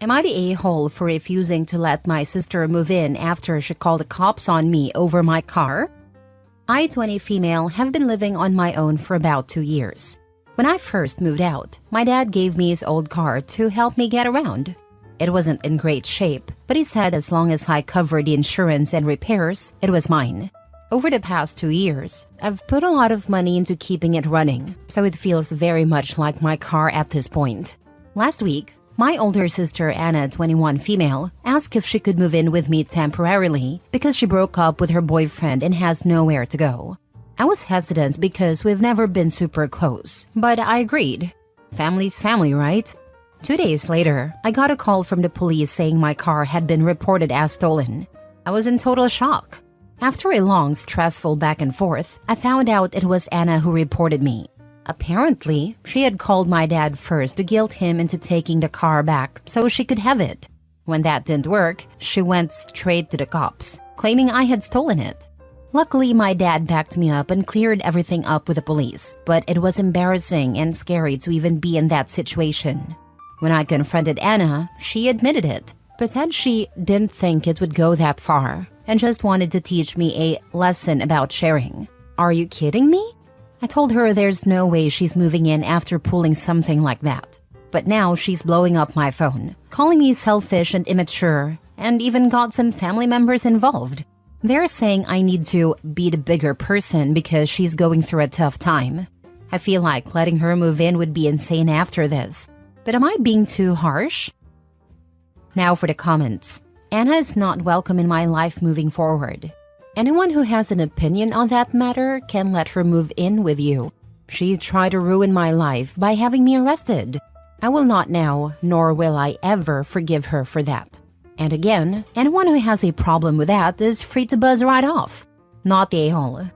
Am I the a-hole for refusing to let my sister move in after she called the cops on me over my car? I, 20 female, have been living on my own for about 2 years. When I first moved out, my dad gave me his old car to help me get around. It wasn't in great shape, but he said as long as I covered the insurance and repairs, it was mine. Over the past 2 years, I've put a lot of money into keeping it running, so it feels very much like my car at this point. Last week, my older sister Anna, 21 female, asked if she could move in with me temporarily because she broke up with her boyfriend and has nowhere to go. I was hesitant because we've never been super close, but I agreed. Family's family, right? 2 days later, I got a call from the police saying my car had been reported as stolen. I was in total shock. After a long, stressful back and forth, I found out it was Anna who reported me. Apparently, she had called my dad first to guilt him into taking the car back so she could have it. When that didn't work, she went straight to the cops, claiming I had stolen it. Luckily, my dad backed me up and cleared everything up with the police, but it was embarrassing and scary to even be in that situation. When I confronted Anna, she admitted it, but said she didn't think it would go that far and just wanted to teach me a lesson about sharing. Are you kidding me? I told her there's no way she's moving in after pulling something like that. But now she's blowing up my phone, calling me selfish and immature, and even got some family members involved. They're saying I need to be the bigger person because she's going through a tough time. I feel like letting her move in would be insane after this. But am I being too harsh? Now for the comments. Anna is not welcome in my life moving forward. Anyone who has an opinion on that matter can let her move in with you. She tried to ruin my life by having me arrested. I will not now, nor will I ever forgive her for that. And again, anyone who has a problem with that is free to buzz right off. Not the a-hole.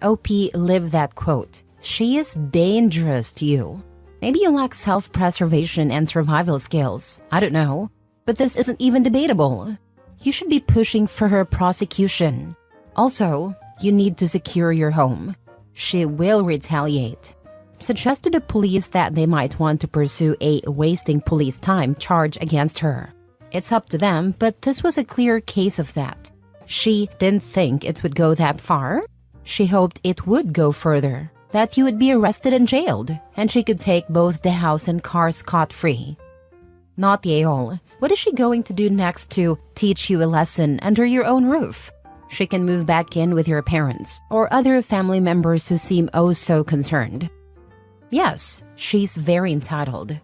OP lived that quote. She is dangerous to you. Maybe you lack self-preservation and survival skills. I don't know. But this isn't even debatable. You should be pushing for her prosecution. Also, you need to secure your home. She will retaliate. Suggest to the police that they might want to pursue a wasting police time charge against her. It's up to them, but this was a clear case of that. She didn't think it would go that far. She hoped it would go further, that you would be arrested and jailed, and she could take both the house and car scot-free. Not the a-hole. What is she going to do next to teach you a lesson under your own roof? She can move back in with your parents or other family members who seem oh so concerned. Yes, she's very entitled.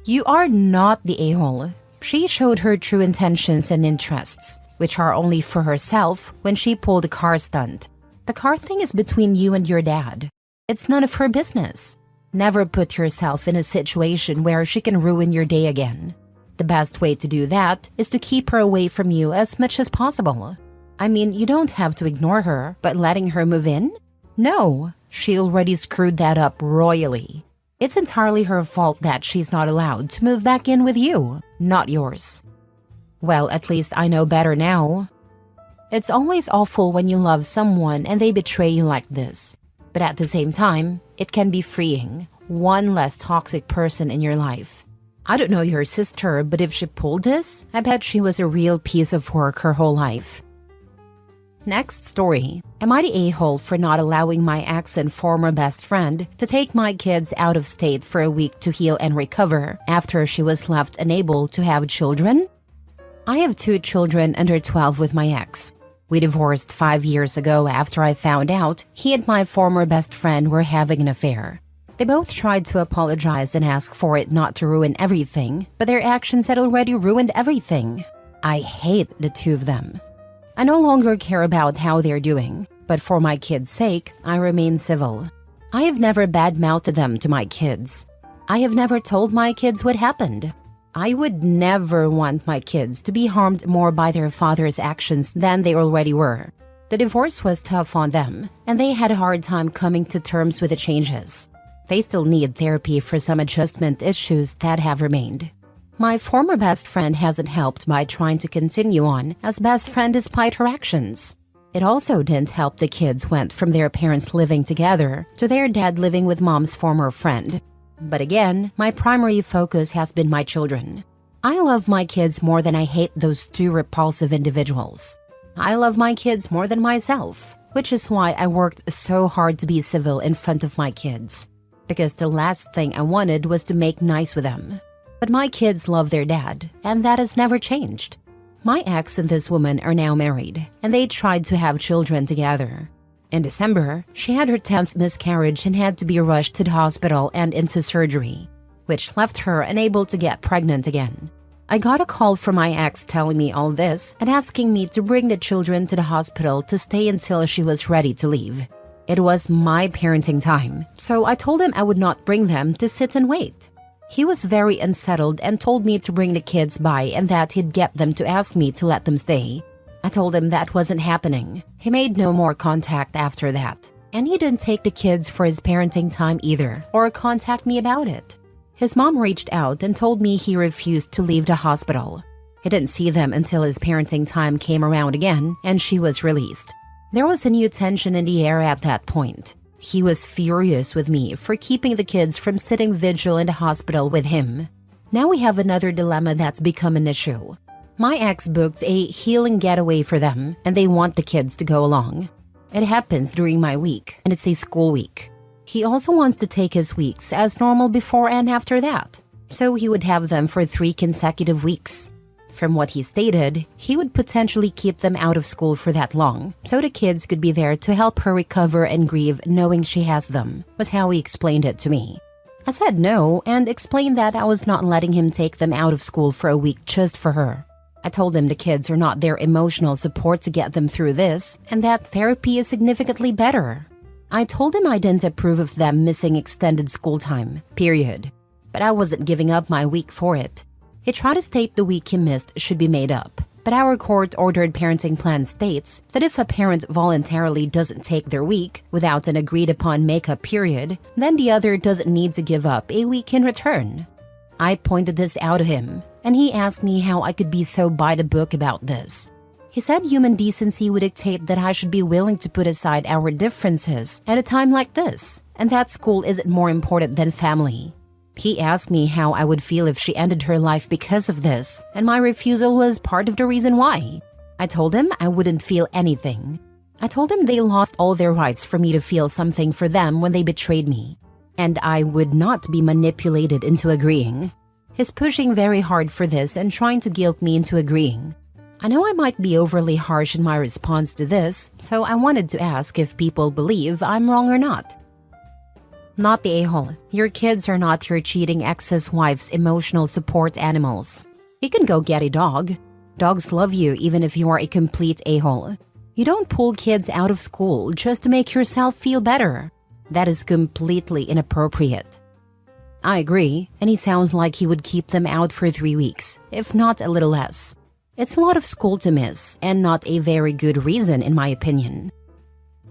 You are not the a-hole. She showed her true intentions and interests, which are only for herself when she pulled a car stunt. The car thing is between you and your dad. It's none of her business. Never put yourself in a situation where she can ruin your day again. The best way to do that is to keep her away from you as much as possible. I mean, you don't have to ignore her, but letting her move in? No, she already screwed that up royally. It's entirely her fault that she's not allowed to move back in with you, not yours. Well, at least I know better now. It's always awful when you love someone and they betray you like this. But at the same time, it can be freeing. One less toxic person in your life. I don't know your sister, but if she pulled this, I bet she was a real piece of work her whole life. Next story. Am I the a-hole for not allowing my ex and former best friend to take my kids out of state for a week to heal and recover after she was left unable to have children? I have 2 children under 12 with my ex. We divorced 5 years ago after I found out he and my former best friend were having an affair. They both tried to apologize and ask for it not to ruin everything, but their actions had already ruined everything. I hate the 2 of them. I no longer care about how they're doing, but for my kids' sake, I remain civil. I have never badmouthed them to my kids. I have never told my kids what happened. I would never want my kids to be harmed more by their father's actions than they already were. The divorce was tough on them, and they had a hard time coming to terms with the changes. They still need therapy for some adjustment issues that have remained. My former best friend hasn't helped by trying to continue on as best friend despite her actions. It also didn't help the kids went from their parents living together to their dad living with mom's former friend. But again, my primary focus has been my children. I love my kids more than I hate those two repulsive individuals. I love my kids more than myself, which is why I worked so hard to be civil in front of my kids. Because the last thing I wanted was to make nice with them. But my kids love their dad, and that has never changed. My ex and this woman are now married, and they tried to have children together. In December, she had her 10th miscarriage and had to be rushed to the hospital and into surgery, which left her unable to get pregnant again. I got a call from my ex telling me all this and asking me to bring the children to the hospital to stay until she was ready to leave. It was my parenting time, so I told him I would not bring them to sit and wait. He was very unsettled and told me to bring the kids by and that he'd get them to ask me to let them stay. I told him that wasn't happening. He made no more contact after that. And he didn't take the kids for his parenting time either, or contact me about it. His mom reached out and told me he refused to leave the hospital. He didn't see them until his parenting time came around again and she was released. There was a new tension in the air at that point. He was furious with me for keeping the kids from sitting vigil in the hospital with him. Now we have another dilemma that's become an issue. My ex booked a healing getaway for them and they want the kids to go along. It happens during my week and it's a school week. He also wants to take his weeks as normal before and after that, so he would have them for 3 consecutive weeks. From what he stated, he would potentially keep them out of school for that long, so the kids could be there to help her recover and grieve knowing she has them, was how he explained it to me. I said no and explained that I was not letting him take them out of school for a week just for her. I told him the kids are not their emotional support to get them through this, and that therapy is significantly better. I told him I didn't approve of them missing extended school time, period. But I wasn't giving up my week for it. He tried to state the week he missed should be made up, but our court-ordered parenting plan states that if a parent voluntarily doesn't take their week without an agreed-upon make-up period, then the other doesn't need to give up a week in return. I pointed this out to him, and he asked me how I could be so by the book about this. He said human decency would dictate that I should be willing to put aside our differences at a time like this, and that school isn't more important than family. He asked me how I would feel if she ended her life because of this, and my refusal was part of the reason why. I told him I wouldn't feel anything. I told him they lost all their rights for me to feel something for them when they betrayed me, and I would not be manipulated into agreeing. He's pushing very hard for this and trying to guilt me into agreeing. I know I might be overly harsh in my response to this, so I wanted to ask if people believe I'm wrong or not. Not the a-hole. Your kids are not your cheating ex's wife's emotional support animals. You can go get a dog. Dogs love you even if you are a complete a-hole. You don't pull kids out of school just to make yourself feel better. That is completely inappropriate. I agree, and he sounds like he would keep them out for 3 weeks, if not a little less. It's a lot of school to miss, and not a very good reason in my opinion.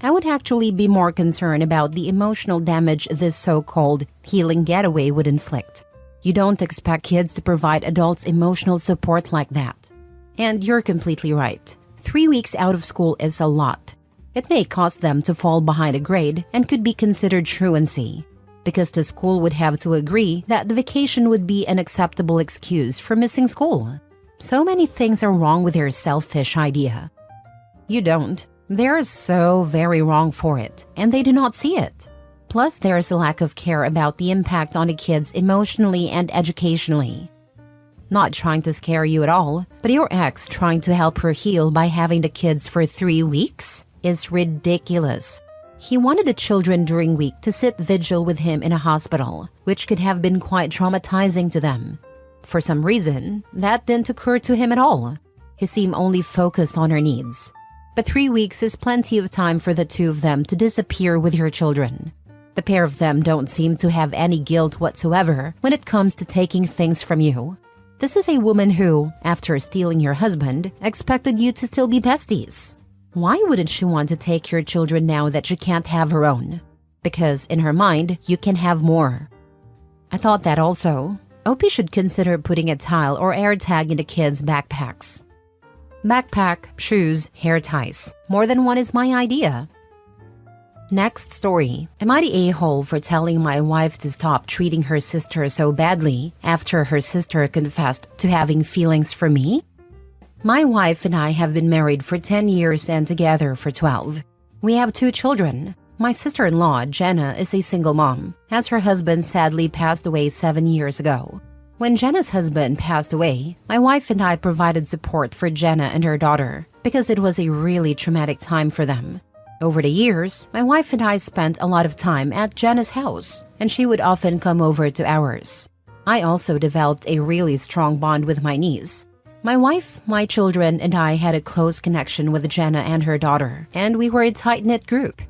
I would actually be more concerned about the emotional damage this so-called healing getaway would inflict. You don't expect kids to provide adults emotional support like that. And you're completely right. 3 weeks out of school is a lot. It may cause them to fall behind a grade and could be considered truancy, because the school would have to agree that the vacation would be an acceptable excuse for missing school. So many things are wrong with your selfish idea. You don't. They're so very wrong for it, and they do not see it. Plus, there's a lack of care about the impact on the kids emotionally and educationally. Not trying to scare you at all, but your ex trying to help her heal by having the kids for 3 weeks is ridiculous. He wanted the children during week to sit vigil with him in a hospital, which could have been quite traumatizing to them. For some reason, that didn't occur to him at all. He seemed only focused on her needs. But 3 weeks is plenty of time for the two of them to disappear with your children. The pair of them don't seem to have any guilt whatsoever when it comes to taking things from you. This is a woman who, after stealing your husband, expected you to still be besties. Why wouldn't she want to take your children now that she can't have her own? Because in her mind, you can have more. I thought that also. Opie should consider putting a tile or air tag in the kids' backpacks. Backpack, shoes, hair ties. More than one is my idea. Next story. Am I the a-hole for telling my wife to stop treating her sister so badly after her sister confessed to having feelings for me? My wife and I have been married for 10 years and together for 12. We have 2 children. My sister-in-law, Jenna, is a single mom, as her husband sadly passed away 7 years ago. When Jenna's husband passed away, my wife and I provided support for Jenna and her daughter because it was a really traumatic time for them. Over the years, my wife and I spent a lot of time at Jenna's house, and she would often come over to ours. I also developed a really strong bond with my niece. My wife, my children, and I had a close connection with Jenna and her daughter, and we were a tight-knit group.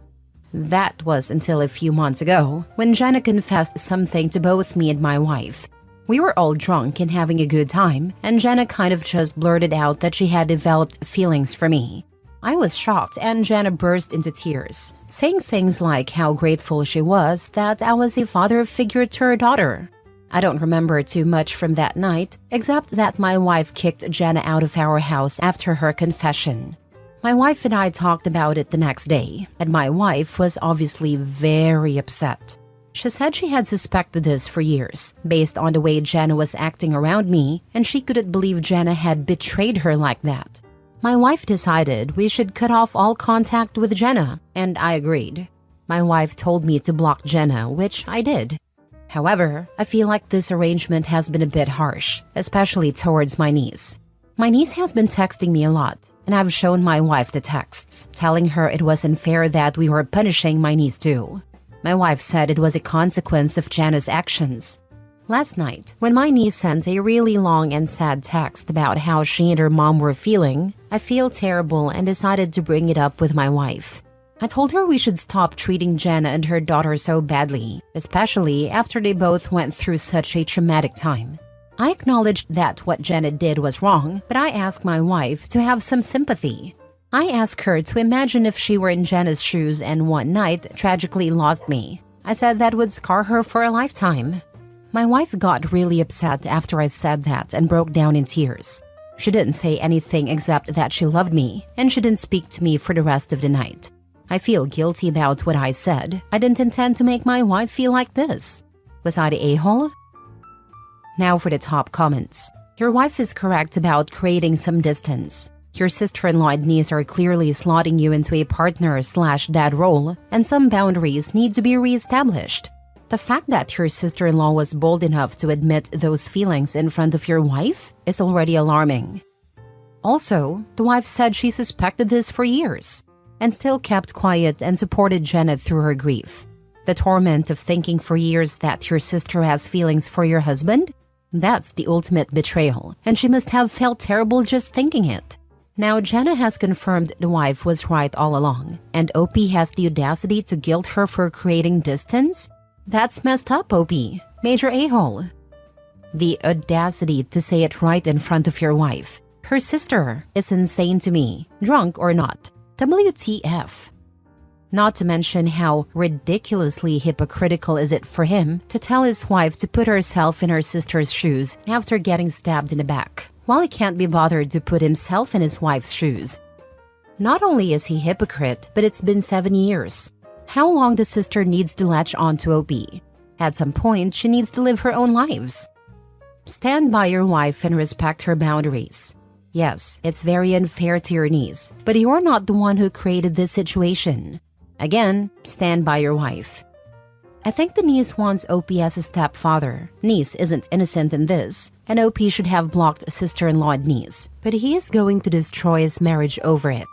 That was until a few months ago, when Jenna confessed something to both me and my wife. We were all drunk and having a good time, and Jenna kind of just blurted out that she had developed feelings for me. I was shocked, and Jenna burst into tears, saying things like how grateful she was that I was a father figure to her daughter. I don't remember too much from that night, except that my wife kicked Jenna out of our house after her confession. My wife and I talked about it the next day, and my wife was obviously very upset. She said she had suspected this for years, based on the way Jenna was acting around me, and she couldn't believe Jenna had betrayed her like that. My wife decided we should cut off all contact with Jenna, and I agreed. My wife told me to block Jenna, which I did. However, I feel like this arrangement has been a bit harsh, especially towards my niece. My niece has been texting me a lot, and I've shown my wife the texts, telling her it wasn't fair that we were punishing my niece too. My wife said it was a consequence of Jenna's actions. Last night, when my niece sent a really long and sad text about how she and her mom were feeling, I feel terrible and decided to bring it up with my wife. I told her we should stop treating Jenna and her daughter so badly, especially after they both went through such a traumatic time. I acknowledged that what Jenna did was wrong, but I asked my wife to have some sympathy. I asked her to imagine if she were in Jenna's shoes and one night tragically lost me. I said that would scar her for a lifetime. My wife got really upset after I said that and broke down in tears. She didn't say anything except that she loved me, and she didn't speak to me for the rest of the night. I feel guilty about what I said. I didn't intend to make my wife feel like this. Was I the a-hole? Now for the top comments. Your wife is correct about creating some distance. Your sister-in-law and niece are clearly slotting you into a partner/dad role, and some boundaries need to be reestablished. The fact that your sister-in-law was bold enough to admit those feelings in front of your wife is already alarming. Also, the wife said she suspected this for years, and still kept quiet and supported Jenna through her grief. The torment of thinking for years that your sister has feelings for your husband? That's the ultimate betrayal, and she must have felt terrible just thinking it. Now Jenna has confirmed the wife was right all along, and OP has the audacity to guilt her for creating distance? That's messed up, OP. Major a-hole. The audacity to say it right in front of your wife. Her sister is insane to me, drunk or not. WTF. Not to mention how ridiculously hypocritical is it for him to tell his wife to put herself in her sister's shoes after getting stabbed in the back, while he can't be bothered to put himself in his wife's shoes. Not only is he hypocrite, but it's been 7 years. How long the sister needs to latch on to OP? At some point, she needs to live her own lives. Stand by your wife and respect her boundaries. Yes, it's very unfair to your niece, but you're not the one who created this situation. Again, stand by your wife. I think the niece wants OP as a stepfather. Niece isn't innocent in this, and OP should have blocked sister-in-law and niece, but he is going to destroy his marriage over it.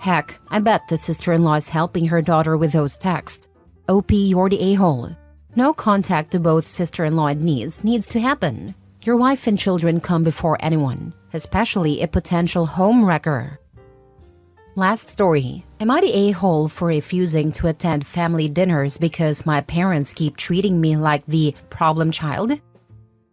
Heck, I bet the sister-in-law is helping her daughter with those texts. OP, you're the a-hole. No contact to both sister-in-law and niece needs to happen. Your wife and children come before anyone, especially a potential home wrecker. Last story. Am I the a-hole for refusing to attend family dinners because my parents keep treating me like the problem child?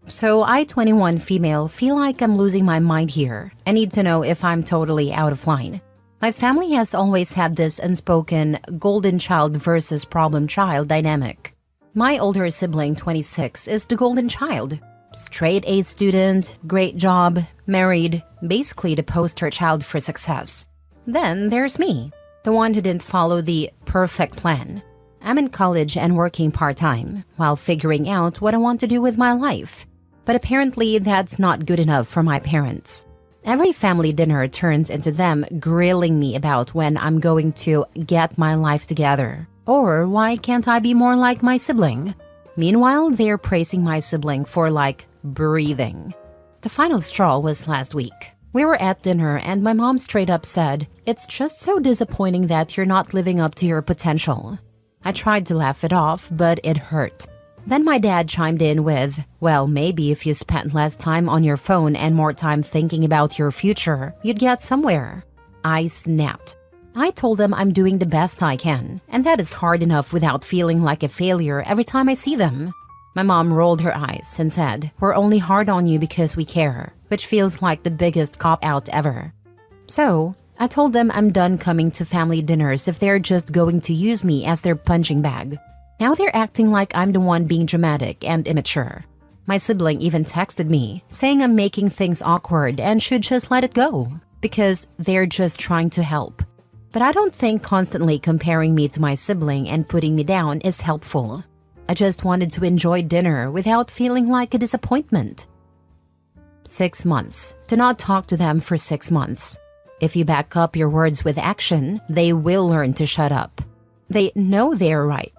So I, 21 female, feel like I'm losing my mind here. I need to know if I'm totally out of line. My family has always had this unspoken golden child versus problem child dynamic. My older sibling, 26, is the golden child. Straight A student, great job, married, basically the poster child for success. Then there's me. The one who didn't follow the perfect plan. I'm in college and working part-time while figuring out what I want to do with my life. But apparently that's not good enough for my parents. Every family dinner turns into them grilling me about when I'm going to get my life together. Or why can't I be more like my sibling? Meanwhile, they're praising my sibling for breathing. The final straw was last week. We were at dinner and my mom straight up said, "It's just so disappointing that you're not living up to your potential." I tried to laugh it off, but it hurt. Then my dad chimed in with, "Well, maybe if you spent less time on your phone and more time thinking about your future, you'd get somewhere." I snapped. I told him I'm doing the best I can, and that is hard enough without feeling like a failure every time I see them. My mom rolled her eyes and said, "We're only hard on you because we care," which feels like the biggest cop-out ever. So, I told them I'm done coming to family dinners if they're just going to use me as their punching bag. Now they're acting like I'm the one being dramatic and immature. My sibling even texted me, saying I'm making things awkward and should just let it go, because they're just trying to help. But I don't think constantly comparing me to my sibling and putting me down is helpful. I just wanted to enjoy dinner without feeling like a disappointment. 6 months. Do not talk to them for 6 months. If you back up your words with action, they will learn to shut up. They know they're right.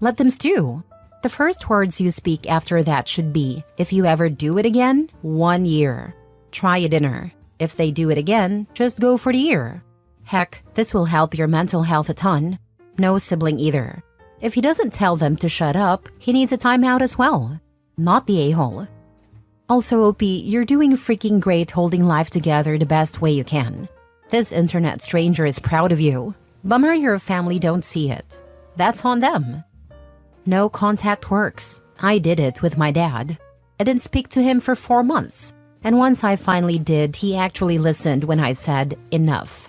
Let them stew. The first words you speak after that should be, "If you ever do it again, 1 year. Try a dinner. If they do it again, just go for the year." Heck, this will help your mental health a ton. No sibling either. If he doesn't tell them to shut up, he needs a timeout as well. Not the a-hole. Also, OP, you're doing freaking great holding life together the best way you can. This internet stranger is proud of you. Bummer your family don't see it. That's on them. No contact works. I did it with my dad. I didn't speak to him for 4 months. And once I finally did, he actually listened when I said, "Enough."